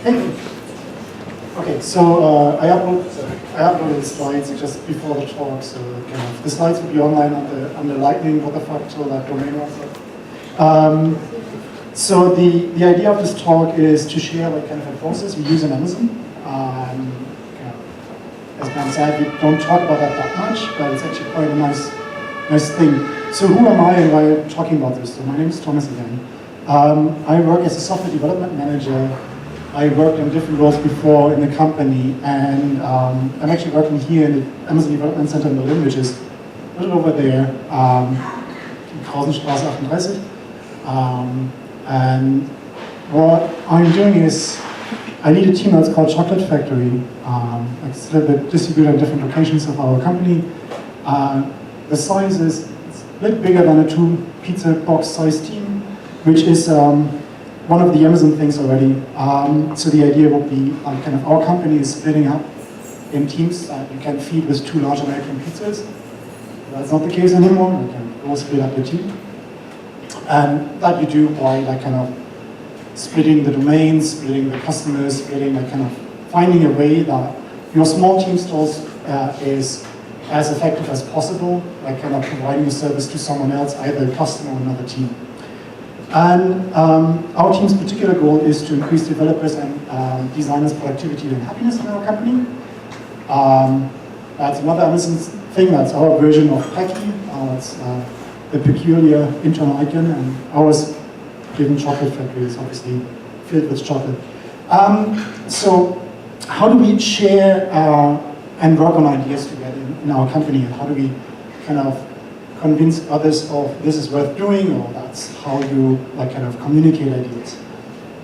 Hey. Okay, so I uploaded the slides just before the talk, so the slides will be online on the Lightning Waterfractal domain also. So the idea of this talk is to share like kind of a process we use in Amazon. As Ben said, we don't talk about that much, but it's actually quite a nice thing. So who am I and why am I talking about this? So my name is Thomas again. I work as a software development manager. I worked in different roles before in the company, and I'm actually working here in the Amazon Development Center in Berlin, which is a little over there, Krausenstraße 38. And what I'm doing is, I lead a team that's called Chocolate Factory. It's a little bit distributed in different locations of our company. The size is a bit bigger than a 2 pizza box size team, which is one of the Amazon things already. So the idea would be kind of our company is splitting up in teams that you can feed with 2 large American pizzas. That's not the case anymore. You can all split up your team. And that you do by like kind of splitting the domains, splitting the customers, splitting like kind of finding a way that your small team still is as effective as possible, like kind of providing a service to someone else, either a customer or another team. And our team's particular goal is to increase developers and designers' productivity and happiness in our company. That's another Amazon thing. That's our version of Packy. It's the peculiar internal icon, and ours, given Chocolate Factory, is obviously filled with chocolate. So how do we share and work on ideas together in our company, and how do we kind of convince others of this is worth doing, or that's how you like kind of communicate ideas?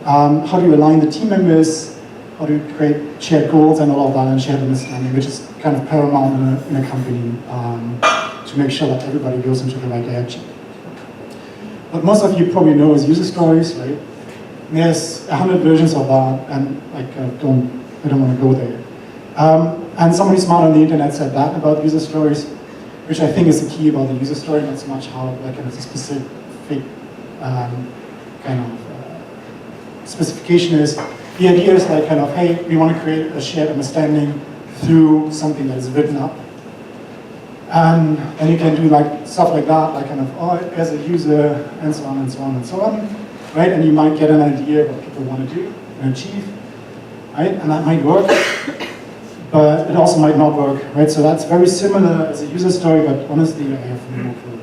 How do you align the team members? How do you create shared goals and all of that, and shared understanding, which is kind of paramount in a company to make sure that everybody goes into the right direction. What most of you probably know is user stories, right? There's 100 versions of that, and like I don't want to go there. And somebody smart on the internet said that about user stories, which I think is the key about the user story, not so much how like kind of the specific kind of specification is. The idea is like kind of, hey, we want to create a shared understanding through something that is written up. And you can do like stuff like that, like kind of, oh, as a user, and so on and so on and so on, right? And you might get an idea of what people want to do and achieve, right? And that might work, but it also might not work, right? So that's very similar as a user story, but honestly, I have no clue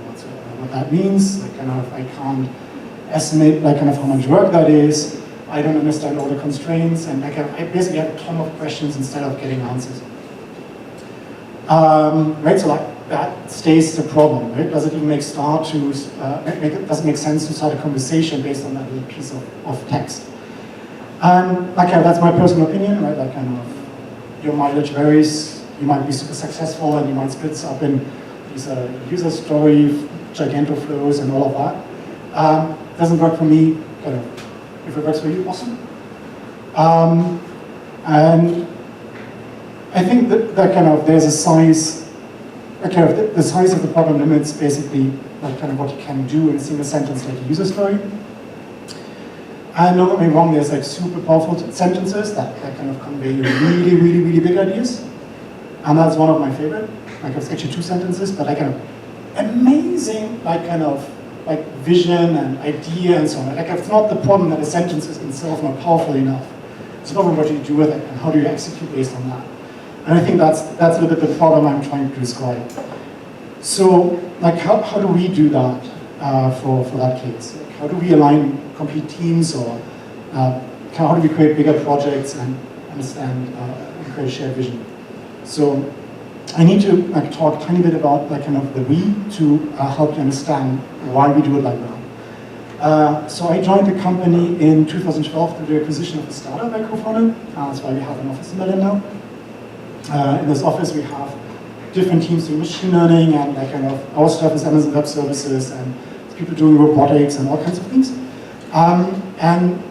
what that means. Like kind of, I can't estimate like kind of how much work that is. I don't understand all the constraints, and like I basically have a ton of questions instead of getting answers. Right, so like that stays the problem, right? Does it even make does it make sense to start a conversation based on that little piece of text? And like that's my personal opinion, right? Like kind of your mileage varies. You might be super successful, and you might split up in these user story, giganto flows, and all of that. Doesn't work for me. Kind of, if it works for you, awesome. And I think that kind of there's a size. Okay, the size of the problem limits basically like kind of what you can do in a single sentence, like a user story. And don't get me wrong, there's like super powerful sentences that kind of convey really, really, really big ideas. And that's one of my favorite. Like it's actually 2 sentences, but like kind of amazing, like kind of like vision and idea and so on. Like it's not the problem that a sentence is itself not powerful enough. It's not what you do with it and how do you execute based on that. And I think that's a little bit the problem I'm trying to describe. So, like, how do we do that for that case? Like, how do we align complete teams, or how do we create bigger projects and understand and create a shared vision? So, I need to like talk a tiny bit about like kind of the we to help you understand why we do it like that. So I joined the company in 2012 through the acquisition of a startup I co-founded. That's why we have an office in Berlin now. In this office, we have different teams doing machine learning, and like kind of our stuff is Amazon Web Services, and people doing robotics and all kinds of things. And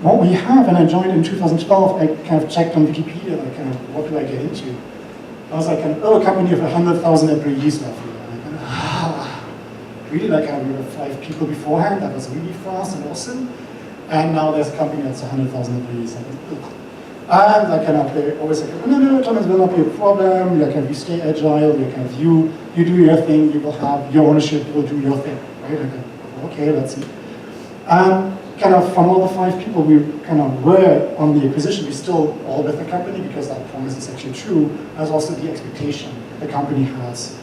what we have, and I joined in 2012, I kind of checked on Wikipedia, like kind of what do I get into? I was like a company of 100,000 employees roughly. Really, like we were 5 people beforehand. That was really fast and awesome. And now there's a company that's 100,000 employees. And like kind of, they always say, no, autonomous will not be a problem. Like you stay agile. You do your thing. You will have your ownership. You will do your thing, right? Okay, let's see. Kind of from all the 5 people we kind of were on the acquisition, we still all with the company because that promise is actually true. There's also the expectation the company has.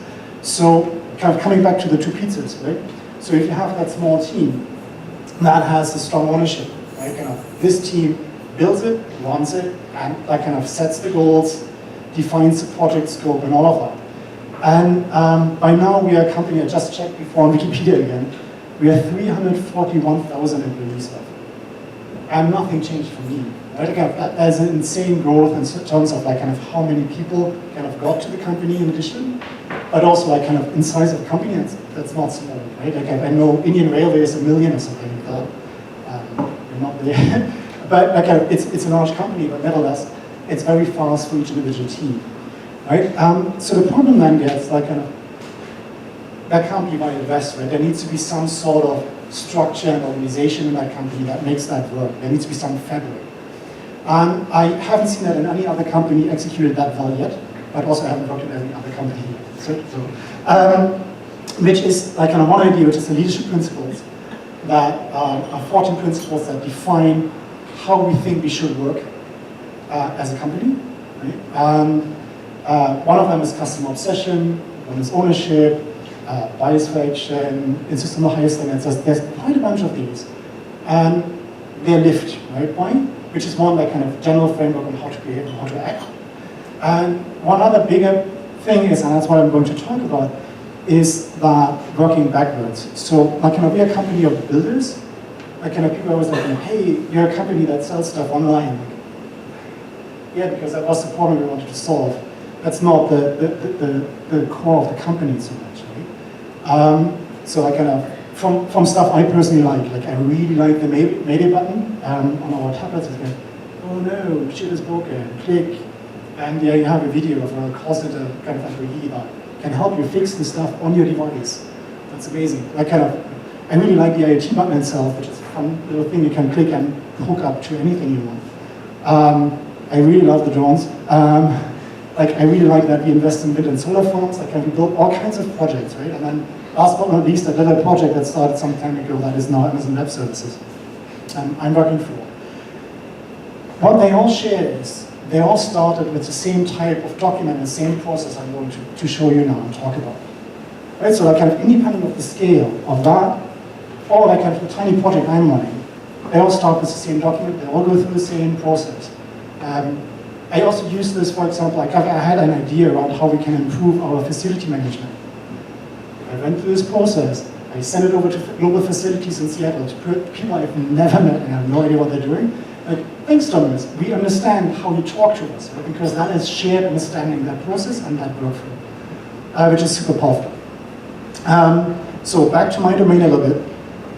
So kind of coming back to the 2 pizzas, right? So if you have that small team that has a strong ownership, right? Kind of this team builds it, runs it, and that kind of sets the goals, defines the project scope, and all of that. And by now we are a company, I just checked before on Wikipedia again, we have 341,000 employees left. And nothing changed for me. Right? There's an insane growth in terms of like kind of how many people kind of got to the company in addition, but also like kind of in size of company, that's not small, right? Like I know Indian Railway is 1 million or something like that. We're not there. But like it's a large company, but nevertheless, it's very fast for each individual team, right? So the problem then gets like kind of, that can't be by the best, right? There needs to be some sort of structure and organization in that company that makes that work. There needs to be some fabric. I haven't seen that in any other company executed that well yet, but also I haven't worked in every other company yet. Which is like kind of one idea, which is the leadership principles that are 14 principles that define how we think we should work as a company. Right? One of them is customer obsession, one is ownership, bias for action, insist on the highest standards. There's quite a bunch of these. And they're lived, right? Why? Which is one like kind of general framework on how to behave and how to act. And one other bigger thing is, and that's what I'm going to talk about, is that working backwards. So like kind of we're a company of builders. Like kind of people are always like, hey, you're a company that sells stuff online. Like, yeah, because that was the problem we wanted to solve. That's not the core of the company so much, right? So I kind of, from stuff I personally like I really like the Mayday button on our tablets. It's like, oh no, shit is broken, click. And yeah, you have a video of a call center kind of employee that can help you fix the stuff on your device. That's amazing. I really like the IoT button itself, which is a fun little thing you can click and hook up to anything you want. I really love the drones. I really like that we invest in wind and solar farms. We build all kinds of projects, right? And then last but not least, I did a project that started some time ago that is now Amazon Web Services. I'm working for. What they all share is they all started with the same type of document, the same process I'm going to show you now and talk about. Right? So kind of independent of the scale of that, or kind of the tiny project I'm running, they all start with the same document, they all go through the same process. I also use this, for example, I had an idea around how we can improve our facility management. I went through this process, I sent it over to global facilities in Seattle to people I've never met and have no idea what they're doing. Like, thanks, Thomas, we understand how you talk to us, right? Because that is shared understanding that process and that workflow, which is super powerful. So back to my domain a little bit.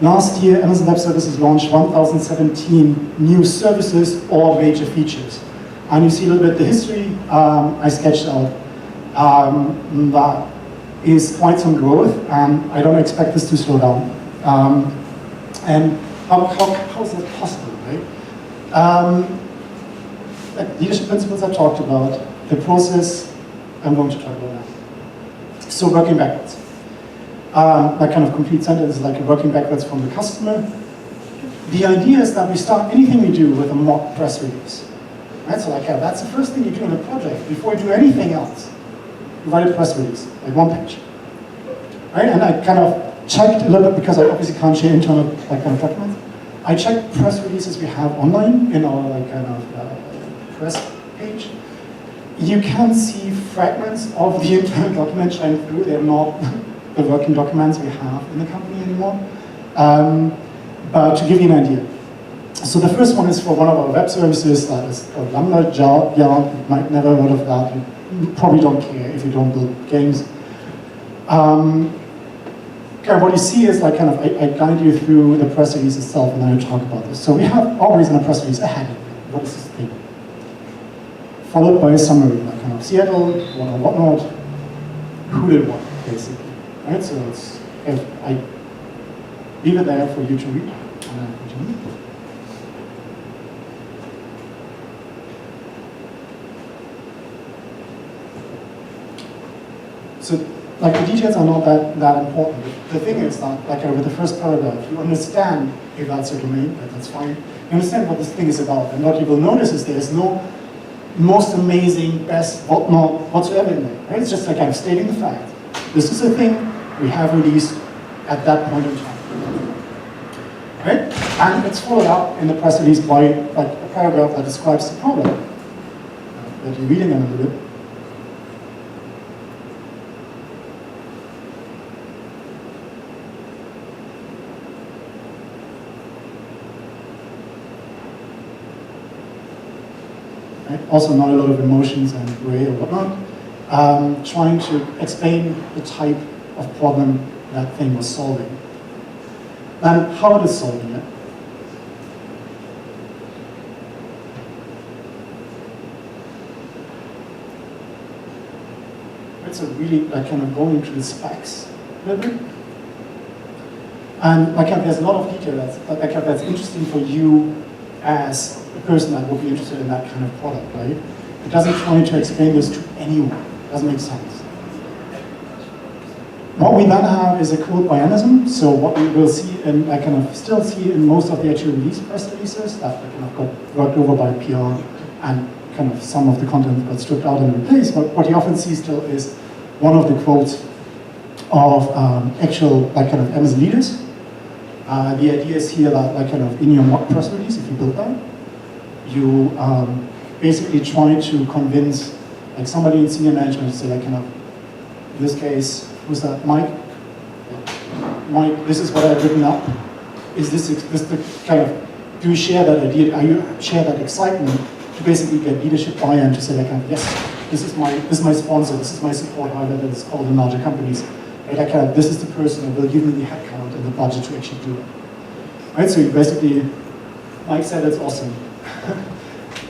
Last year, Amazon Web Services launched 1,017 new services or major features. And you see a little bit the history I sketched out. That is quite some growth, and I don't expect this to slow down. And how is that possible, right? Leadership principles I talked about, the process I'm going to talk about now. So working backwards. That kind of complete sentence is like working backwards from the customer. The idea is that we start anything we do with a mock press release. Right? So that's the first thing you do in a project. Before you do anything else, you write a press release, like 1 page. Right? And I kind of checked a little bit, because I obviously can't share internal kind of documents. I checked press releases we have online in our press page. You can see fragments of the internal document shine through. They're not the working documents we have in the company anymore. But to give you an idea. So the first one is for one of our web services that is called Lobinger. You might never heard of that. You probably don't care if you don't build games. What you see is I guide you through the press release itself, and then I talk about this. So we have always in a press release a heading. What is this thing? Followed by a summary, like kind of Seattle, whatnot, who did what, basically. Right? So I leave it there for you to read. So like the details are not that important. The thing is that like with the first paragraph, you understand if that's your domain, that's fine. You understand what this thing is about, and what you will notice is there's no most amazing, best, whatnot whatsoever in there. Right? It's just like I'm stating the fact. This is a thing we have released at that point in time. Right? And it's followed up in the press release by like a paragraph that describes the problem that you're reading in a little bit. Right? Also not a lot of emotions and gray or whatnot. Trying to explain the type of problem that thing was solving. And how it is solving it. It's a really like kind of going into the specs a little bit. And like there's a lot of detail that's interesting for you as a person that would be interested in that kind of product, right? It doesn't try to explain this to anyone. It doesn't make sense. What we then have is a quote by Amazon. So what we will see, and I kind of still see in most of the actual press releases that kind of got worked over by PR, and kind of some of the content got stripped out and replaced. But what you often see still is one of the quotes of actual like kind of Amazon leaders. The idea is here that like kind of in your mock press release, if you build that, you basically try to convince like somebody in senior management to say like kind of, in this case, who's that, Mike? Mike, this is what I've written up. Is this the kind of, do you share that idea? Are you share that excitement to basically get leadership buy-in to say like, yes, this is my sponsor, this is my support, however that is called in larger companies. Right? Like, this is the person who will give me the headcount and the budget to actually do it. Right? So you basically, Mike said it's awesome.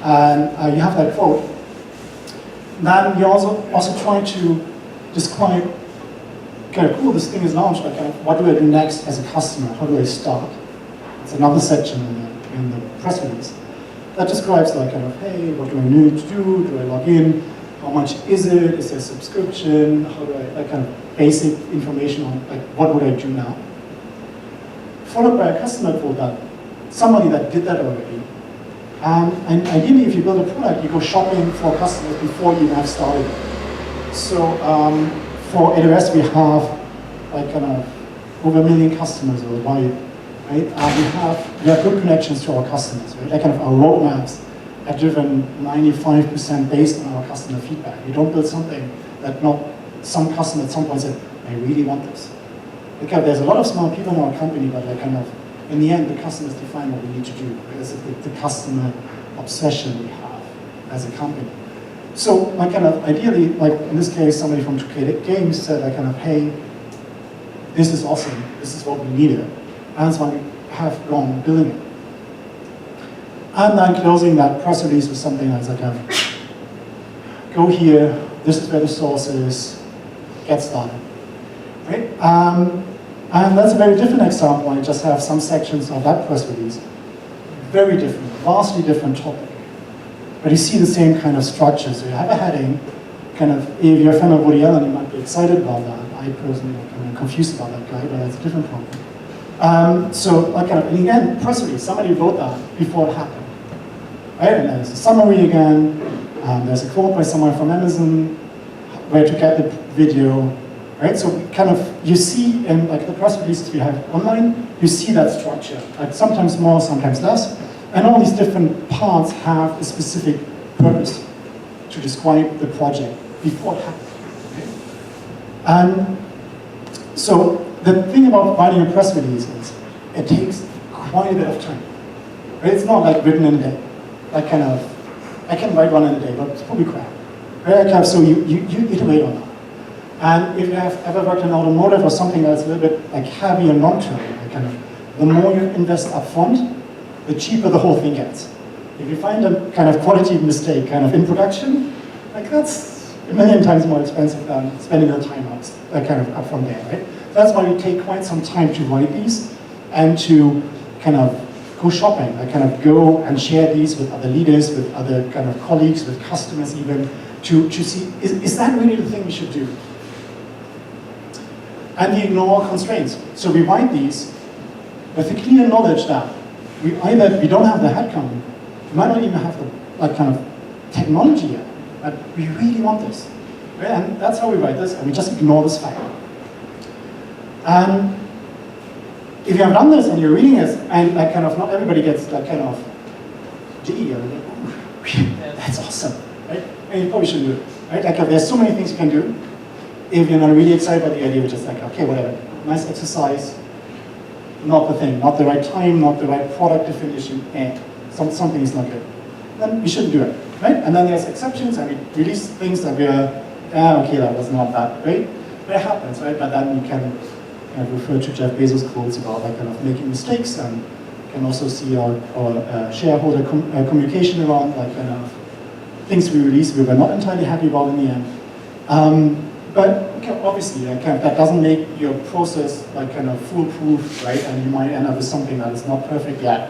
And you have that quote. Then you also try to describe, okay, cool, this thing is launched, but what do I do next as a customer? How do I start? It's another section in the press release that describes like kind of, hey, what do I need to do? Do I log in? How much is it? Is there a subscription? How do I, like kind of basic information on like what would I do now? Followed by a customer quote that somebody that did that already. And ideally, if you build a product, you go shopping for customers before you even have started. So for AWS, we have like kind of over 1 million customers worldwide, right? We have good connections to our customers, right? Like kind of our roadmaps are driven 95% based on our customer feedback. We don't build something that not some customer at some point said, I really want this. Okay, there's a lot of smart people in our company, but like kind of in the end, the customers define what we need to do. Right? It's the customer obsession we have as a company. So, like kind of ideally, like in this case, somebody from 2K Games said, like kind of, hey, this is awesome. This is what we needed, and that's why we have gone building it. And then closing that press release with something that's like, go here. This is where the source is. Get started, right? And that's a very different example. I just have some sections of that press release. Very different, vastly different topic. But you see the same kind of structure. So you have a heading, kind of, if you're a fan of Woody Allen, you might be excited about that. I personally am kind of confused about that guy, but that's a different problem. So, like kind of, and again, press release, somebody wrote that before it happened. Right? And there's a summary again, there's a quote by someone from Amazon, where to get the video. Right, so kind of, you see in like the press releases we have online, you see that structure, like sometimes more, sometimes less, and all these different parts have a specific purpose to describe the project before it happens. Okay? And so the thing about writing a press release is it takes quite a bit of time. Right? It's not like written in a day. Like kind of, I can write one in a day, but it's probably crap. Right? So you iterate on that. And if you have ever worked in automotive or something that's a little bit like heavy and long-term, like kind of, the more you invest up front, the cheaper the whole thing gets. If you find a kind of quality mistake kind of in production, like that's 1 million times more expensive than spending your time out, kind of upfront there, right? That's why we take quite some time to write these and to kind of go shopping, like kind of go and share these with other leaders, with other kind of colleagues, with customers even, to see, is that really the thing we should do? And we ignore constraints. So we write these with the clear knowledge that we don't have the headcount, we might not even have the kind of technology yet, but we really want this. Right? And that's how we write this, and we just ignore this fact. And if you have done this and you're reading it, and not everybody gets that kind of giddy, or that's awesome, right? And you probably shouldn't do it, right? There's so many things you can do. If you're not really excited about the idea, which is okay, whatever, nice exercise, not the thing, not the right time, not the right product definition, something is not good. Then we shouldn't do it, right? And then there's exceptions, and we release things that okay, that was not that great. But it happens, right? But then you can refer to Jeff Bezos' quotes about making mistakes, and you can also see our shareholder communication around things we released we were not entirely happy about in the end. But obviously, that doesn't make your process foolproof, right? And you might end up with something that is not perfect yet.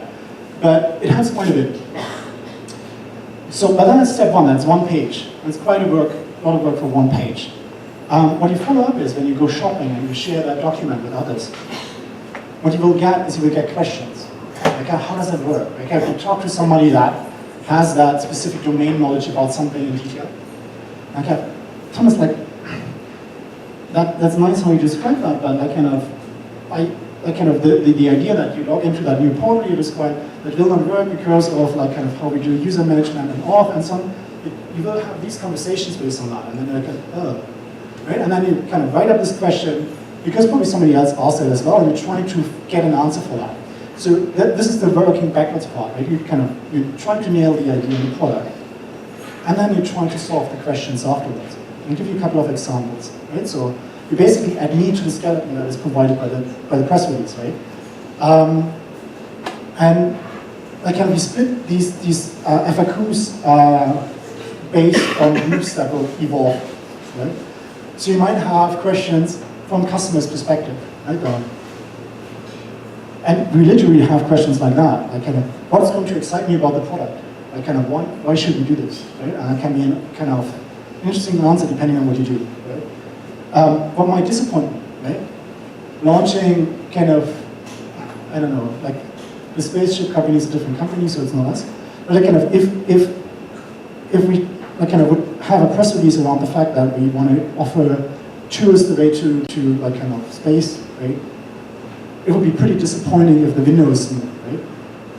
But it has quite a bit. So, but then it's step one. That's one page. It's quite a lot of work for one page. What you follow up is when you go shopping and you share that document with others. What you will get is questions. How does it work? If you talk to somebody that has that specific domain knowledge about something in detail. Thomas, that's nice how you describe that, but the idea that you log into that new portal you described that will not work because of how we do user management and auth and so on. You will have these conversations based on that, and then right? And then you write up this question because probably somebody else asked it as well, and you're trying to get an answer for that. So this is the working backwards part, right? You try to nail the idea in the product, and then you try to solve the questions afterwards. I'll give you a couple of examples, right? So you basically add meat to the skeleton that is provided by the press release, right? And we split these FAQs based on groups that will evolve, right? So you might have questions from customers' perspective, right? And we literally have questions like that, what's going to excite me about the product? Why should we do this, right? And that can be an interesting answer depending on what you do, right? What might disappoint me, right? Launching I don't know, the spaceship company is a different company, so it's not us. But if we would have a press release around the fact that we want to offer tours the way to space, right? It would be pretty disappointing if the window is smooth, right?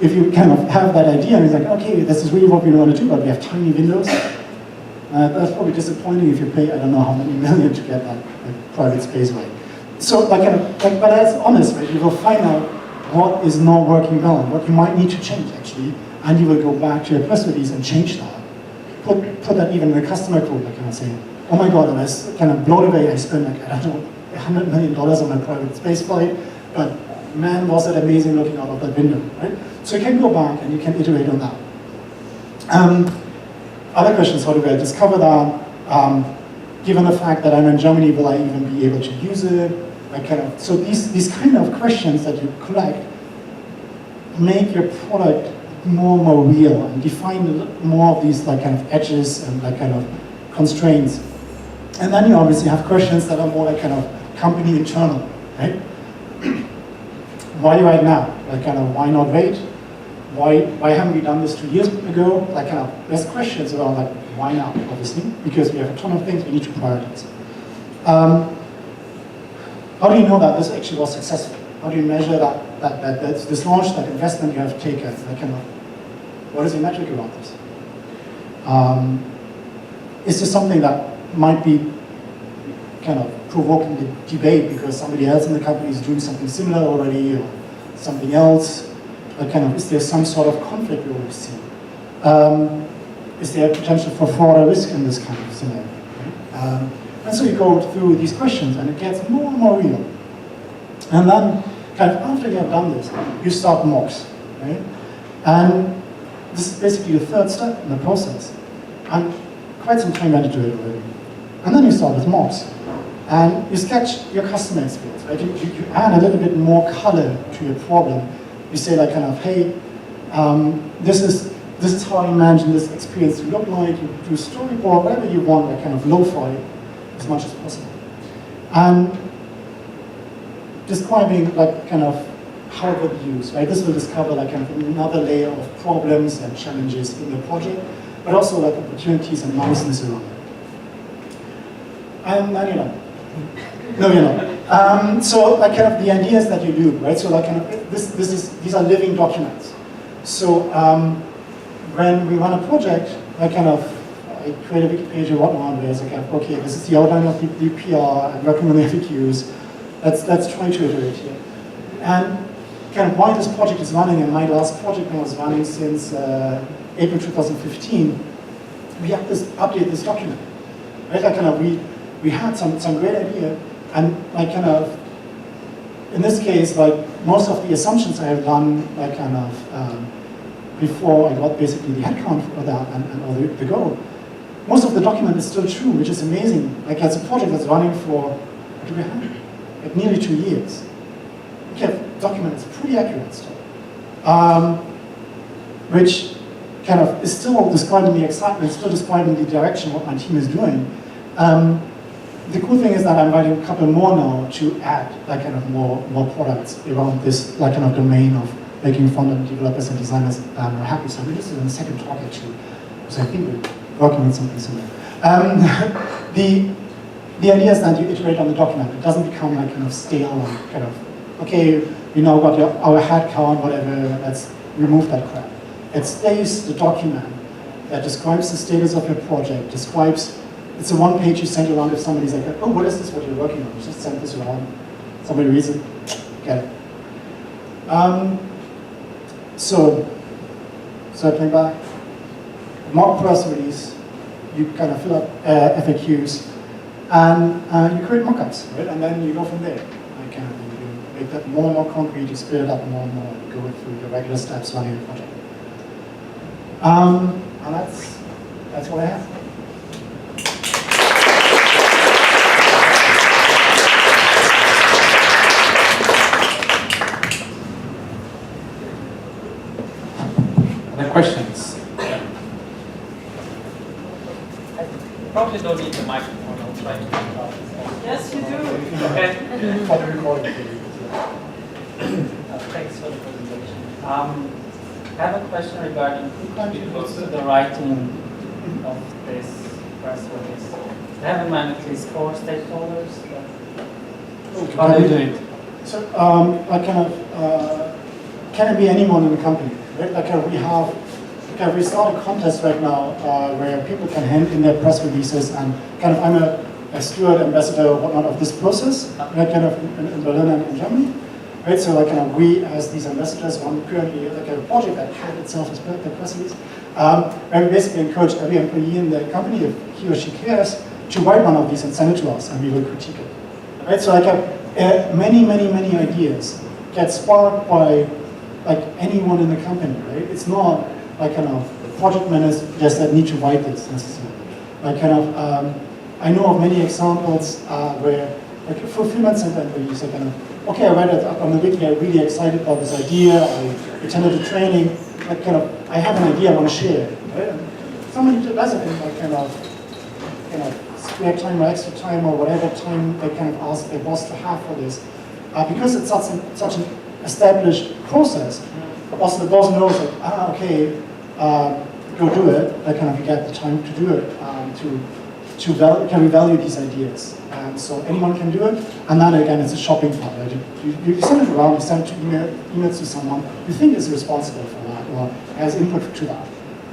If you have that idea and it's okay, this is really what we want to do, but we have tiny windows. That's probably disappointing if you pay, I don't know how many million to get that private space right. So, but that's honest, right? You will find out what is not working well and what you might need to change, actually, and you will go back to your press release and change that. Put that even in a customer quote, say, oh my God, I was blown away. I spent I don't know, $100 million on my private space flight, but man, was it amazing looking out of that window, right? So you can go back and you can iterate on that. Other questions, how do I discover that? Given the fact that I'm in Germany, will I even be able to use it? So these kind of questions that you collect make your product more real and define more of these edges and constraints. And then you obviously have questions that are more company internal, right? Why right now? Why not wait? Why haven't we done this 2 years ago? There's questions around why now, obviously, because we have a ton of things we need to prioritize. How do you know that this actually was successful? How do you measure that this launch, that investment you have taken? What is your metric around this? Is this something that might be provoking the debate because somebody else in the company is doing something similar already, or something else? Is there some sort of conflict we always see? Is there a potential for fraud or risk in this kind of scenario? Right? And so you go through these questions and it gets more and more real. And then, after you have done this, you start mocks, right? And this is basically the third step in the process. And quite some time went into it already. And then you start with mocks. And you sketch your customer experience, right? You add a little bit more color to your problem. You say hey, this is how I imagine this experience to look like. You do a storyboard, whatever you want, lo-fi as much as possible. And describing like kind of how it would be used, right? This will discover like kind of another layer of problems and challenges in the project, but also like opportunities and niceness around it. And you know, no, you're not. So like kind of the ideas that you do, right? So like kind of these are living documents. So when we run a project, I create a wiki page or whatnot where it's like, okay, this is the outline of the PR, I'm working on the FAQs. Let's try to iterate here. And kind of why this project is running, and my last project was running since April 2015, we have to update this document. Right? Like kind of we had some great idea, and like kind of in this case, like most of the assumptions I have done, like kind of before I got basically the headcount for that and all the goal, most of the document is still true, which is amazing. Like it's a project that's running for, what do we have? Like nearly 2 years. Okay, document is pretty accurate still. Which kind of is still describing the excitement, still describing the direction what my team is doing. The cool thing is that I'm writing a couple more now to add like kind of more products around this like kind of domain of making front-end developers and designers happy. So this is in the second talk actually, because I think we're working on something similar. The idea is that you iterate on the document. It doesn't become like kind of stale and kind of, okay, we now got our head count, whatever, let's remove that crap. It stays the document that describes the status of your project, describes, it's a one page you send around if somebody's like, oh, what is this, what you're working on? You just send this around, somebody reads it, get it. So, circling back, mock press release, you kind of fill up FAQs, and you create mockups, right? And then you go from there. Like, you make that more and more concrete, you split it up more and more, you go through the regular steps running the project. And that's what I have. Other questions? Probably don't need the microphone. I'll try to talk about this. Yes, you do. Okay. For the recording. Thanks for the presentation. I have a question regarding who contributes to the writing of this press release. I have in mind at least 4 stakeholders. How do you do it? So, like kind of, can it be anyone in the company? Right? Like we start a contest right now where people can hand in their press releases, and kind of I'm a steward, ambassador, or whatnot of this process, right? Kind of in Berlin and in Germany. Right, so like kind of we as these ambassadors run currently like a project that CAD itself is the press release, where we basically encourage every employee in the company, if he or she cares, to write one of these and send it to us, and we will critique it. Right, so like many ideas get sparked by like anyone in the company. Right, it's not like kind of project managers that need to write this necessarily. Like kind of I know of many examples where like fulfillment center employees are kind of, okay, I read it up on the wiki, I'm really excited about this idea, I attended the training, like kind of, I have an idea I want to share, right? And somebody does it in like kind of spare time or extra time or whatever time they kind of ask their boss to have for this. Because it's such an established process, also the boss knows like, okay, go do it, like kind of you get the time to do it, can we value these ideas? So anyone can do it, and then again, it's a shopping part. Right? You send it around, you send emails to someone you think is responsible for that or has input to that.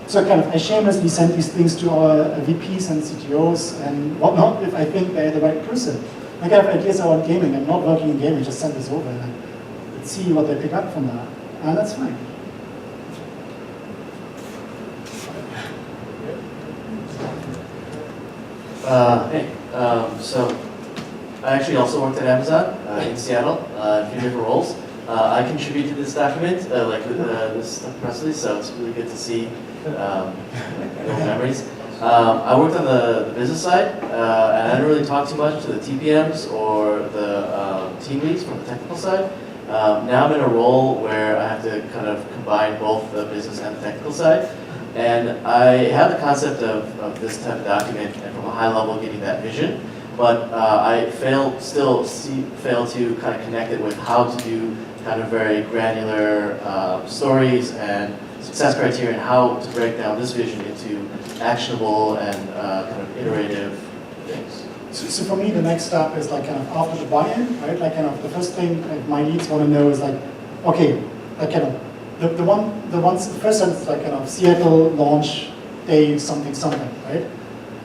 So kind of, I shamelessly send these things to our VPs and CTOs and whatnot if I think they're the right person. Like I have ideas around gaming, I'm not working in gaming, just send this over and let's see what they pick up from that, and that's fine. So I actually also worked at Amazon in Seattle, a few different roles. I contributed to this document, this press release, so it's really good to see the old memories. I worked on the business side, and I didn't really talk too much to the TPMs or the team leads from the technical side. Now I'm in a role where I have to kind of combine both the business and the technical side. And I have the concept of this type of document, and from a high level getting that vision. but I fail to kind of connect it with how to do kind of very granular stories and success criteria and how to break down this vision into actionable and kind of iterative things. So for me, the next step is like kind of after the buy-in, right? Like kind of the first thing like my leads want to know is like, okay, like kind of the first sentence is like kind of Seattle launch day something, right?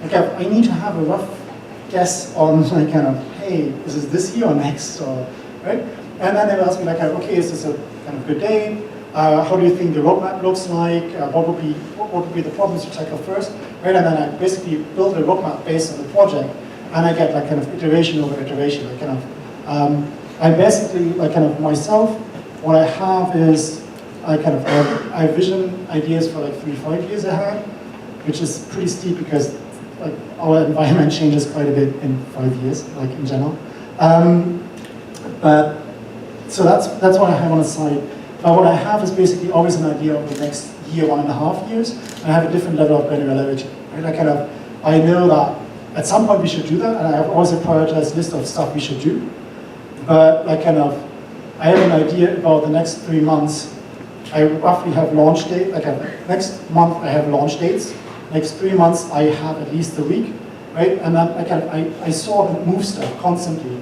Like I need to have a rough guess on like kind of, hey, is this year or next, or right? And then they will ask me like, okay, is this a kind of good day? How do you think the roadmap looks like? What would be the problems you tackle first? Right, and then I basically build a roadmap based on the project, and I get like kind of iteration over iteration. Like kind of, I basically like kind of myself. What I have is I vision ideas for like 3-5 years ahead, which is pretty steep because like our environment changes quite a bit in 5 years, like in general. But so that's what I have on the side. But what I have is basically always an idea of the next year, 1.5 years, and I have a different level of granularity. Right? I know that at some point we should do that, and I have always a prioritized list of stuff we should do. But I have an idea about the next 3 months. I roughly have launch date. Next month I have launch dates. Next 3 months I have at least a week, right? And then I sort of move stuff constantly,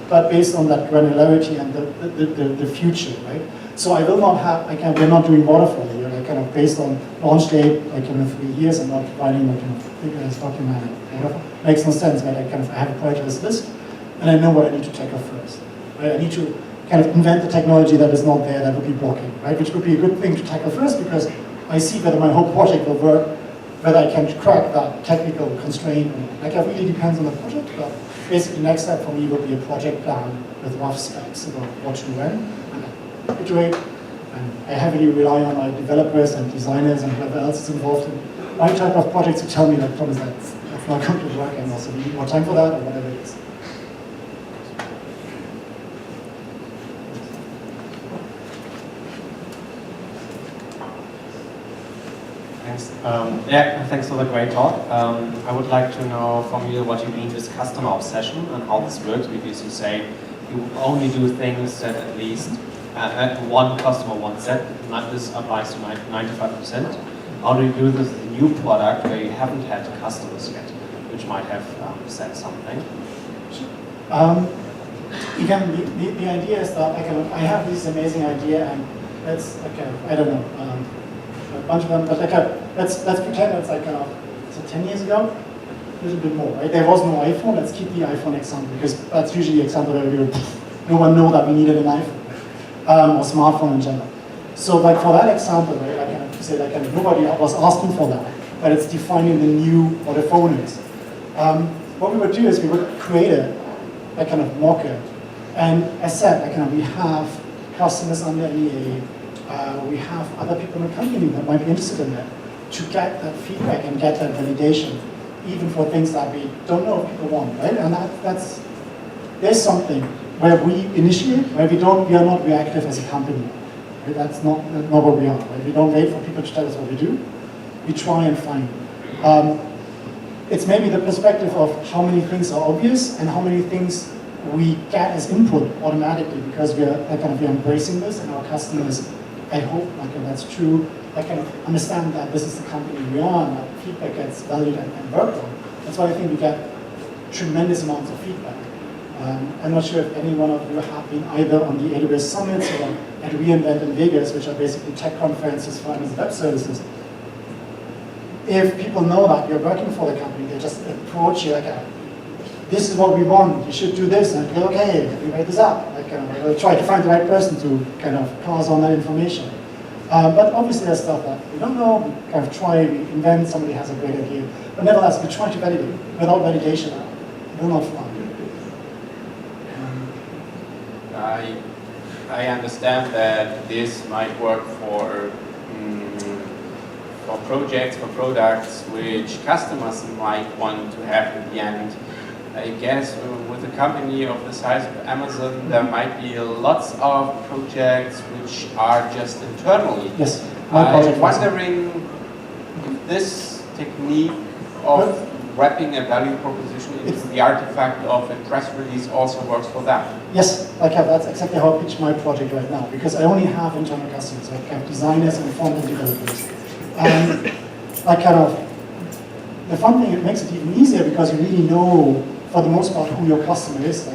but based on that granularity and the future, right? So I will not have, we're not doing waterfall here, like kind of based on launch date, like in 3 years, and not providing like kind of figures, document, whatever. Makes no sense, right? I have a prioritized list, and I know what I need to tackle first. Right? I need to kind of invent the technology that is not there that would be blocking, right? Which would be a good thing to tackle first because I see whether my whole project will work, whether I can crack that technical constraint. Like it really depends on the project, but basically next step for me will be a project plan with rough specs about what to do when. Iterate, and I heavily rely on my developers and designers and whoever else is involved in my type of projects to tell me that promise that's not going to work, and also we need more time for that or whatever it is. Thanks. Thanks for the great talk. I would like to know from you what you mean with customer obsession and how this works, because you say you only do things that at least one customer wants that. This applies to 95%. How do you do this with a new product where you haven't had customers yet, which might have said something? Again, the idea is that I have this amazing idea, and let's I don't know, a bunch of them, but let's pretend it's so 10 years ago, a little bit more, right? There was no iPhone. Let's keep the iPhone example because that's usually the example that no one knew that we needed an iPhone. Or smartphone in general. So like for that example, right, I can say nobody was asking for that, but it's defining the new what a phone is. What we would do is we would create a kind of mock-up, and as said, we have customers under EA, we have other people in the company that might be interested in that, to get that feedback and get that validation, even for things that we don't know if people want, right? And there's something where we initiate, where we are not reactive as a company. Right? That's not what we are. Right? We don't wait for people to tell us what we do. We try and find. It's maybe the perspective of how many things are obvious and how many things we get as input automatically because we're embracing this, and our customers, I hope that's true, understand that this is the company we are and that feedback gets valued and worked on. That's why I think we get tremendous amounts of feedback. I'm not sure if any one of you have been either on the AWS summits or at reInvent in Vegas, which are basically tech conferences for Amazon Web Services. If people know that you're working for the company, they just approach you like, this is what we want, you should do this, and I go, okay, let me write this up. I'll try to find the right person to pass on that information. But obviously there's stuff that we don't know, we try, we invent, somebody has a great idea. But nevertheless, we try to validate. Without validation, it will not fly. I understand that this might work for projects, for products which customers might want to have in the end. I guess with a company of the size of Amazon, there might be lots of projects which are just internally. Yes. I'm wondering if this technique of wrapping a value proposition into the artifact of a press release also works for that. Yes, that's exactly how I pitch my project right now, because I only have internal customers. I have designers and front-end developers. And the fun thing, it makes it even easier because you really know, for the most part, who your customer is.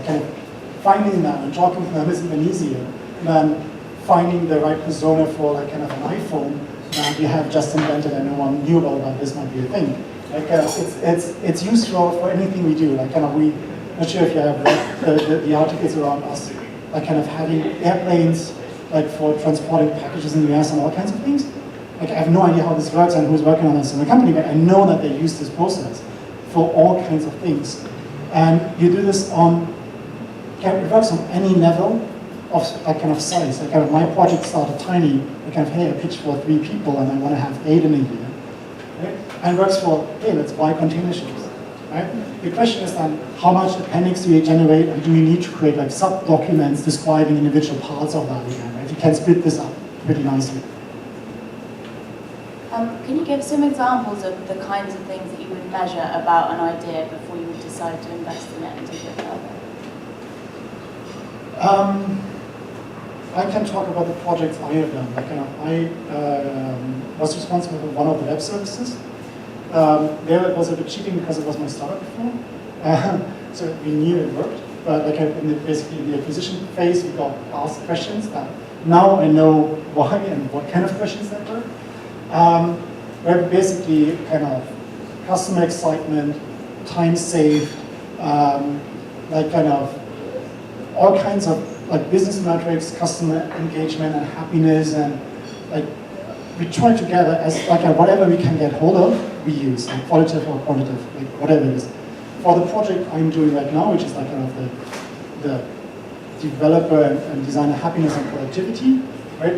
Finding them and talking to them isn't even easier than finding the right persona for an iPhone that you have just invented and no one knew about this might be a thing. It's useful for anything we do. We, not sure if you have read the articles around us, having airplanes for transporting packages in the US and all kinds of things. I have no idea how this works and who's working on this in the company, but I know that they use this process for all kinds of things. And you do this it works on any level of size. My project started tiny. Hey, I pitched for 3 people and I want to have 8 in a year. Right? And it works for, hey, let's buy container ships. Right? The question is then, how much appendix do you generate, and do you need to create sub-documents describing individual parts of that again? Right? You can split this up pretty nicely. Can you give some examples of the kinds of things that you would measure about an idea before you would decide to invest in it and take it further? I can talk about the projects I have done. I was responsible for one of the web services. There it was a bit cheating because it was my startup before. So we knew it worked. But basically in the acquisition phase, we got asked questions. Now I know why and what kind of questions that were. Where basically customer excitement, time saved, all kinds of business metrics, customer engagement and happiness, and we try to gather as whatever we can get hold of, we use, qualitative or quantitative, whatever it is. For the project I'm doing right now, which is the developer and designer happiness and productivity, right?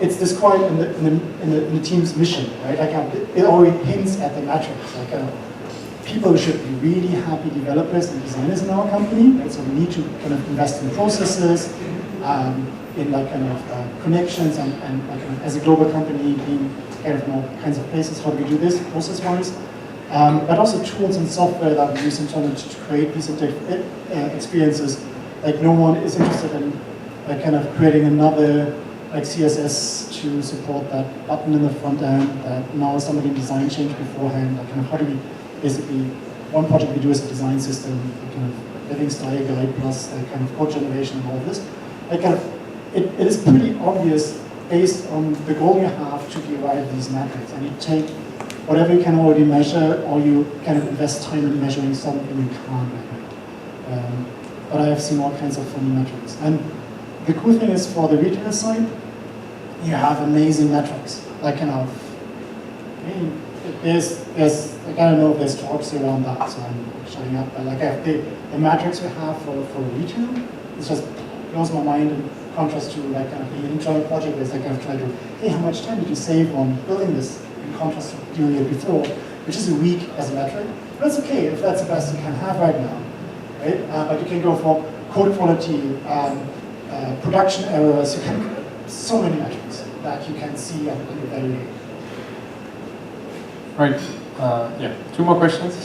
It's described in the team's mission, right? It already hints at the metrics. People should be really happy developers and designers in our company, right? So we need to invest in processes, in connections, and as a global company, being in all kinds of places. How do we do this process-wise? But also tools and software that we use internally to create these experiences. No one is interested in creating another CSS to support that button in the front end that now somebody designed change beforehand. How do we basically, one project we do is a design system, living style guide plus code generation and all of this. It is pretty obvious based on the goal you have to derive these metrics, and you take whatever you can already measure, or you invest time in measuring something you can't measure. But I have seen all kinds of funny metrics. And the cool thing is, for the retail side, you have amazing metrics. There's I don't know if there's talks around that, so I'm shutting up. But the metrics we have for retail, it just blows my mind in contrast to the internal project where I try to, hey, how much time did you save on building this in contrast to doing it before, which is a week as a metric. But it's okay if that's the best you can have right now, right? But you can go for code quality, production errors. You can so many metrics that you can see and evaluate. Right. Yeah. 2 more questions.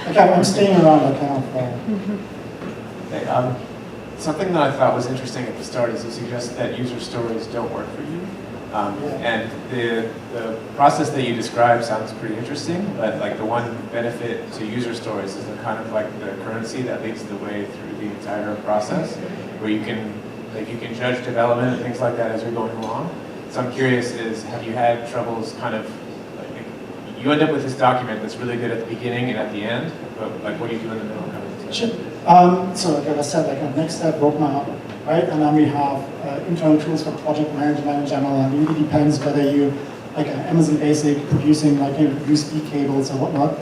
I'm staying around. Something that I thought was interesting at the start is you suggest that user stories don't work for you. And the process that you described sounds pretty interesting, but the one benefit to user stories is the the currency that leads the way through the entire process, where you can judge development and things like that as you're going along. So I'm curious, have you had troubles you end up with this document that's really good at the beginning and at the end, but what do you do in the middle? Sure. So like I said, next step roadmap, right? And then we have internal tools for project management in general, and it really depends whether you Amazon Basic producing USB cables or whatnot.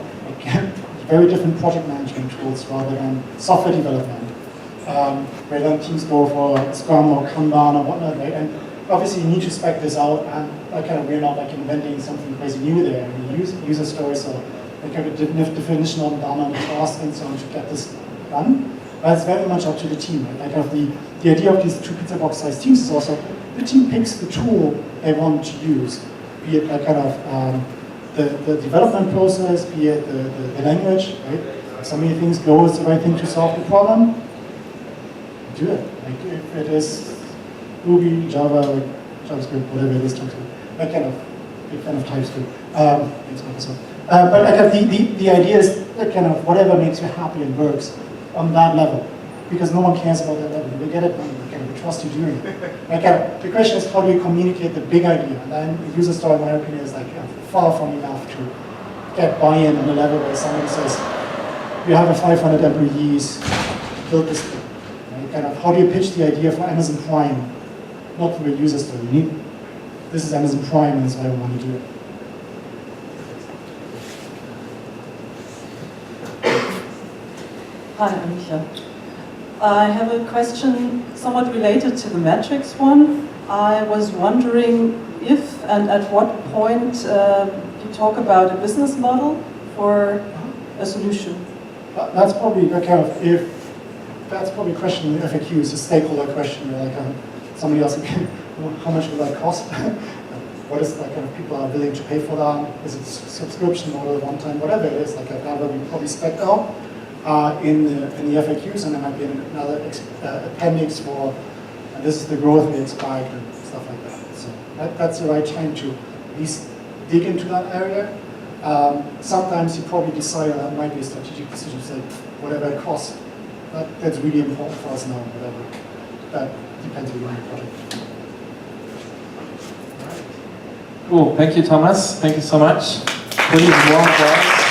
Very different project management tools rather than software development, where then teams go for Scrum or Kanban or whatnot, right? And obviously you need to spec this out, and we're not inventing something crazy new there. We use user stories, so a definition on done on the task and so on to get this done. But it's very much up to the team, right? The idea of these 2 pizza box sized teams is also the team picks the tool they want to use, be it the development process, be it the language, right? If so many things go is the right thing to solve the problem, do it. Like if it is Ruby, Java, JavaScript, whatever it is, that kind of big fan of TypeScript. Thanks, Microsoft. But like the idea is that kind of whatever makes you happy and works on that level, because no one cares about that level. You will get it, and we trust you doing it. Like the question is, how do you communicate the big idea? And then the user story, in my opinion, is like far from enough to get buy-in on a level where someone says, "You have a 500 employees, build this thing." Right? Kind of, how do you pitch the idea for Amazon Prime? Not through a user story. You need, this is Amazon Prime, and that's why I want to do it. Hi, I'm Micha. I have a question somewhat related to the metrics one. I was wondering if and at what point you talk about a business model for a solution. That's probably a kind of, if that's probably a question in the FAQ, is a stakeholder question, where like somebody else again, how much will that cost? What is like kind of people are willing to pay for that? Is it subscription model, one time, whatever it is, like that will be probably spec'd out in the FAQs, and there might be another appendix for this is the growth we expect and stuff like that. So that's the right time to at least dig into that area. Sometimes you probably decide that might be a strategic decision, say whatever it costs, that's really important for us now, whatever. That depends really on the project. Cool, thank you, Thomas. Thank you so much. Please warm applause.